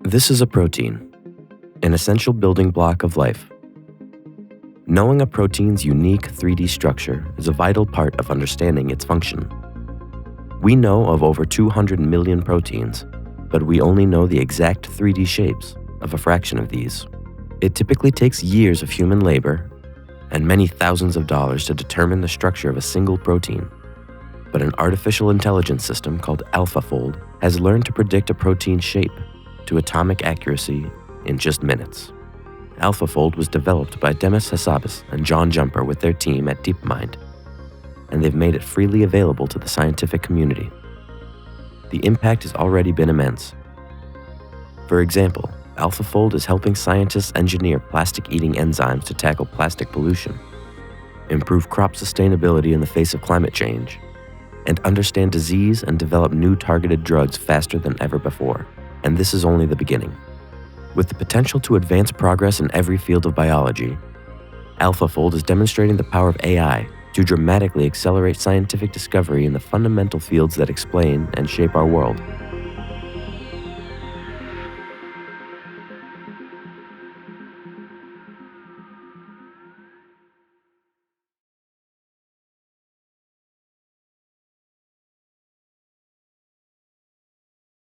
This is a protein, an essential building block of life. Knowing a protein's unique 3D structure is a vital part of understanding its function. We know of over 200 million proteins, but we only know the exact 3D shapes of a fraction of these. It typically takes years of human labor and many thousands of dollars to determine the structure of a single protein. But an artificial intelligence system called AlphaFold has learned to predict a protein's shape to atomic accuracy in just minutes. AlphaFold was developed by Demis Hassabis and John Jumper with their team at DeepMind, and they've made it freely available to the scientific community. The impact has already been immense. For example, AlphaFold is helping scientists engineer plastic-eating enzymes to tackle plastic pollution, improve crop sustainability in the face of climate change, and understand disease and develop new targeted drugs faster than ever before. And this is only the beginning. With the potential to advance progress in every field of biology, AlphaFold is demonstrating the power of AI to dramatically accelerate scientific discovery in the fundamental fields that explain and shape our world.